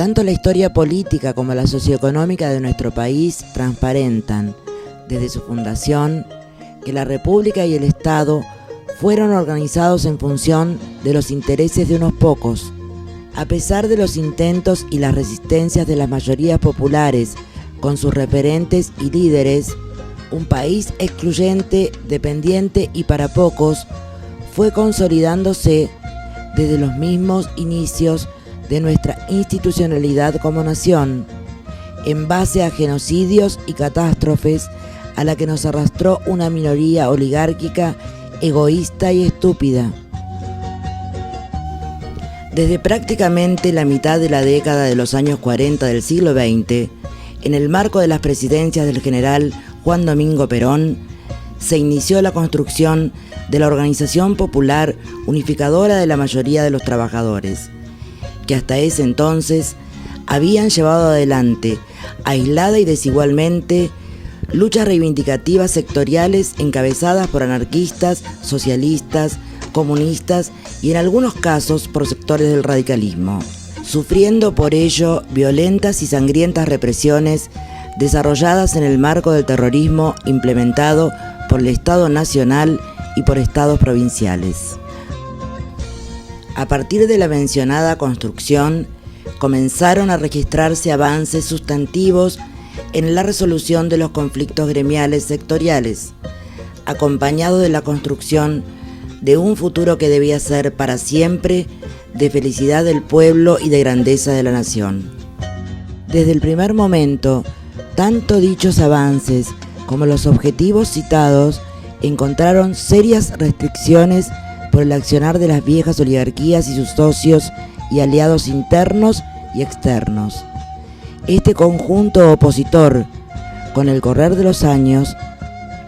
Tanto la historia política como la socioeconómica de nuestro país transparentan, desde su fundación, que la República y el Estado fueron organizados en función de los intereses de unos pocos. A pesar de los intentos y las resistencias de las mayorías populares con sus referentes y líderes, un país excluyente, dependiente y para pocos fue consolidándose desde los mismos inicios de nuestra institucionalidad como nación, en base a genocidios y catástrofes a la que nos arrastró una minoría oligárquica, egoísta y estúpida. Desde prácticamente la mitad de la década de los años 40 del siglo XX, en el marco de las presidencias del general Juan Domingo Perón, se inició la construcción de la organización popular unificadora de la mayoría de los trabajadores, que hasta ese entonces habían llevado adelante, aislada y desigualmente, luchas reivindicativas sectoriales encabezadas por anarquistas, socialistas, comunistas y en algunos casos por sectores del radicalismo, sufriendo por ello violentas y sangrientas represiones desarrolladas en el marco del terrorismo implementado por el Estado Nacional y por estados provinciales. A partir de la mencionada construcción, comenzaron a registrarse avances sustantivos en la resolución de los conflictos gremiales sectoriales, acompañado de la construcción de un futuro que debía ser para siempre de felicidad del pueblo y de grandeza de la nación. Desde el primer momento, tanto dichos avances como los objetivos citados encontraron serias restricciones por el accionar de las viejas oligarquías y sus socios y aliados internos y externos. Este conjunto opositor, con el correr de los años,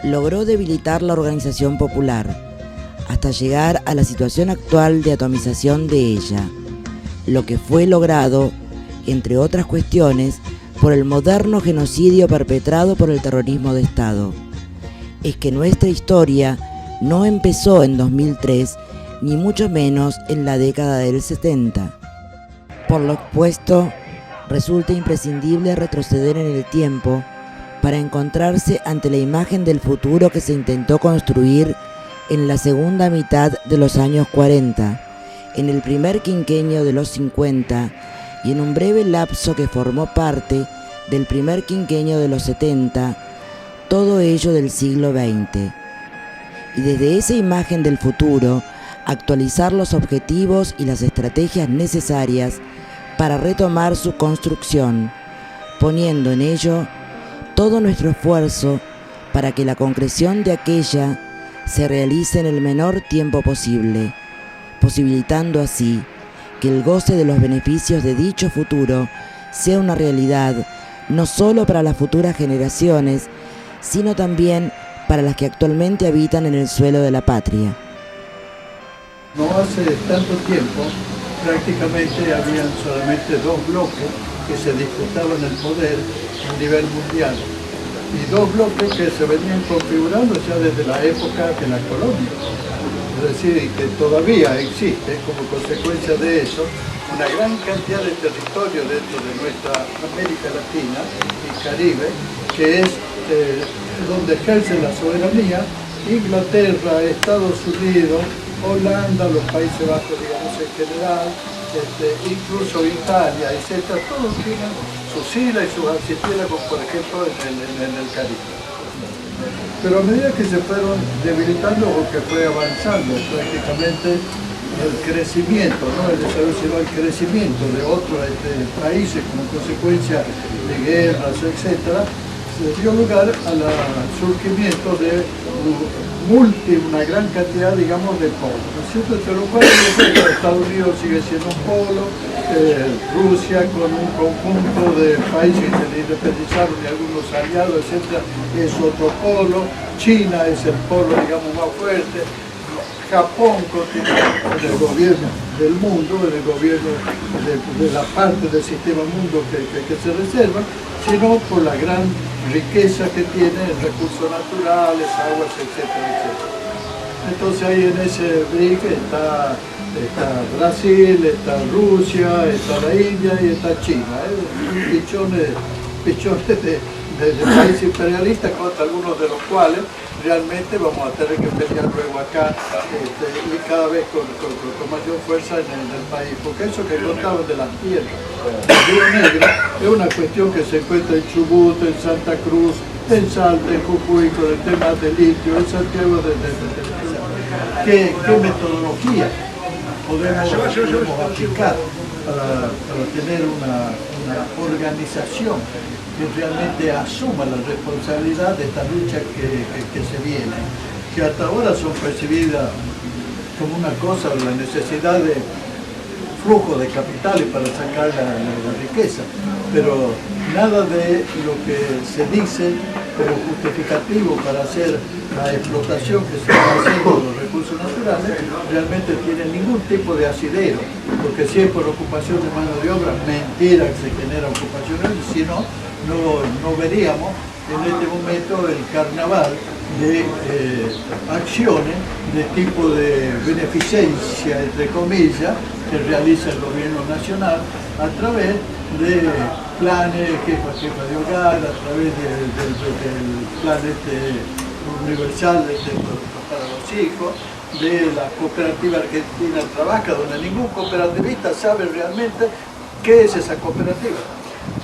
logró debilitar la organización popular, hasta llegar a la situación actual de atomización de ella, lo que fue logrado, entre otras cuestiones, por el moderno genocidio perpetrado por el terrorismo de Estado. Es que nuestra historia no empezó en 2003, ni mucho menos en la década del 70. Por lo expuesto, resulta imprescindible retroceder en el tiempo para encontrarse ante la imagen del futuro que se intentó construir en la segunda mitad de los años 40, en el primer quinquenio de los 50 y en un breve lapso que formó parte del primer quinquenio de los 70, todo ello del siglo XX. Y desde esa imagen del futuro, actualizar los objetivos y las estrategias necesarias para retomar su construcción, poniendo en ello todo nuestro esfuerzo para que la concreción de aquella se realice en el menor tiempo posible, posibilitando así que el goce de los beneficios de dicho futuro sea una realidad no solo para las futuras generaciones, sino también para las que actualmente habitan en el suelo de la patria. No hace tanto tiempo, prácticamente habían solamente dos bloques que se disputaban el poder a nivel mundial, y dos bloques que se venían configurando ya desde la época de la colonia. Es decir, que todavía existe, como consecuencia de eso, una gran cantidad de territorio dentro de nuestra América Latina y Caribe, que es donde ejerce la soberanía Inglaterra, Estados Unidos, Holanda, los Países Bajos, digamos en general, incluso Italia, etc. Todos tienen sus islas y sus archipiélagos, por ejemplo, en el Caribe. Pero a medida que se fueron debilitando o que fue avanzando prácticamente el crecimiento, no el desarrollo, sino el crecimiento de otros países como consecuencia de guerras, etc., se dio lugar al surgimiento de una gran cantidad, digamos, de polos, ¿no es cierto? Entre los cuales Estados Unidos sigue siendo un polo, Rusia con un conjunto de países que se independizaron y algunos aliados, etc., es otro polo, China es el polo, digamos, más fuerte, Japón continúa en el gobierno del mundo, en el gobierno de la parte del sistema mundo que se reserva, sino por la gran riqueza que tiene en recursos naturales, aguas, etcétera, etcétera. Entonces ahí en ese BRIC está Está Brasil, está Rusia, está la India y está China. Pichones de países imperialistas contra algunos de los cuales realmente vamos a tener que pelear luego acá y cada vez con mayor fuerza en el país. Porque eso que contaban de las tierras, el Río Negro, es una cuestión que se encuentra en Chubut, en Santa Cruz, en Salta, en Jujuy, con el tema del litio, en Santiago de ¿Qué metodología podemos aplicar para tener una organización que realmente asuma la responsabilidad de esta lucha que se viene, que hasta ahora son percibidas como una cosa, la necesidad de flujo de capitales para sacar la riqueza, pero nada de lo que se dice como justificativo para hacer la explotación que se está haciendo de los recursos naturales realmente tiene ningún tipo de asidero, porque si es por ocupación de mano de obra, mentira que se genera ocupación, si no, no veríamos en este momento el carnaval de acciones de tipo de beneficencia, entre comillas, que realiza el gobierno nacional a través de planes jefa de hogar, a través del plan universal para los hijos, de la cooperativa argentina trabaja, donde ningún cooperativista sabe realmente qué es esa cooperativa.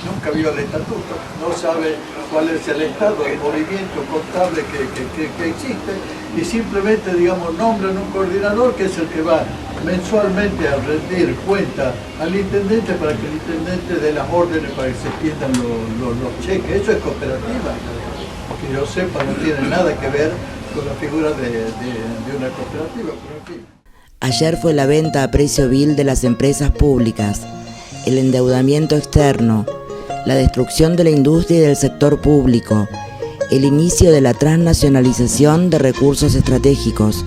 Nunca vio el estatuto, no sabe cuál es el estado, el movimiento contable que existe, y simplemente, digamos, nombran un coordinador que es el que va mensualmente a rendir cuenta al intendente para que el intendente dé las órdenes para que se extiendan los cheques. Eso es cooperativa. Que yo sepa, no tiene nada que ver con la figura de una cooperativa. Pero en fin. Ayer fue la venta a precio vil de las empresas públicas, el endeudamiento externo, la destrucción de la industria y del sector público, el inicio de la transnacionalización de recursos estratégicos,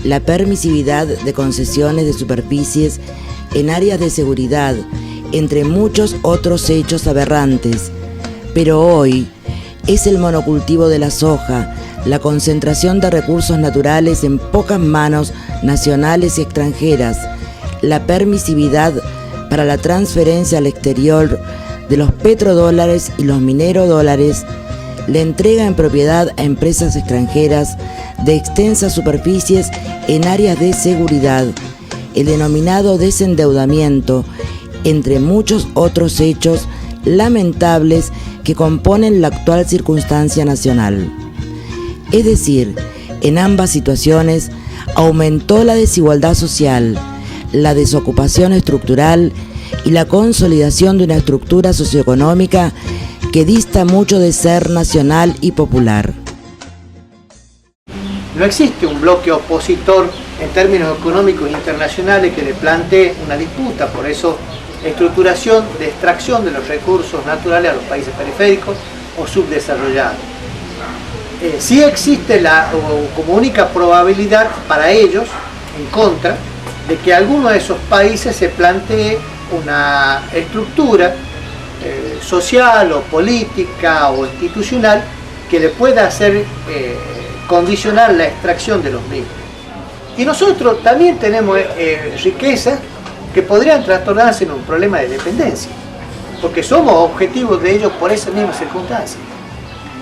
la permisividad de concesiones de superficies en áreas de seguridad, entre muchos otros hechos aberrantes. Pero hoy es el monocultivo de la soja, la concentración de recursos naturales en pocas manos nacionales y extranjeras, la permisividad para la transferencia al exterior de los petrodólares y los minerodólares, la entrega en propiedad a empresas extranjeras de extensas superficies en áreas de seguridad, el denominado desendeudamiento, entre muchos otros hechos lamentables que componen la actual circunstancia nacional. Es decir, en ambas situaciones aumentó la desigualdad social, la desocupación estructural y la consolidación de una estructura socioeconómica que dista mucho de ser nacional y popular. No existe un bloque opositor en términos económicos internacionales que le plantee una disputa, por eso la estructuración de extracción de los recursos naturales a los países periféricos o subdesarrollados. Sí existe como única probabilidad para ellos, en contra, de que alguno de esos países se plantee una estructura social o política o institucional que le pueda hacer condicionar la extracción de los mismos. Y nosotros también tenemos riquezas que podrían trastornarse en un problema de dependencia, porque somos objetivos de ellos por esas mismas circunstancias.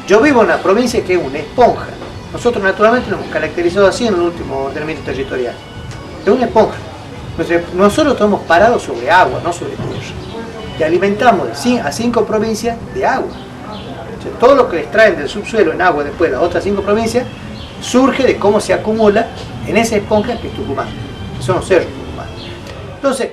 Yo vivo en una provincia que es una esponja. Nosotros naturalmente nos hemos caracterizado así en el último ordenamiento territorial. Es una esponja. Nosotros estamos parados sobre agua, no sobre tierra. Y alimentamos a 5 provincias de agua. O sea, todo lo que extraen del subsuelo en agua después de las otras 5 provincias surge de cómo se acumula en esa esponja que es Tucumán, que son los cerros tucumanos. Entonces,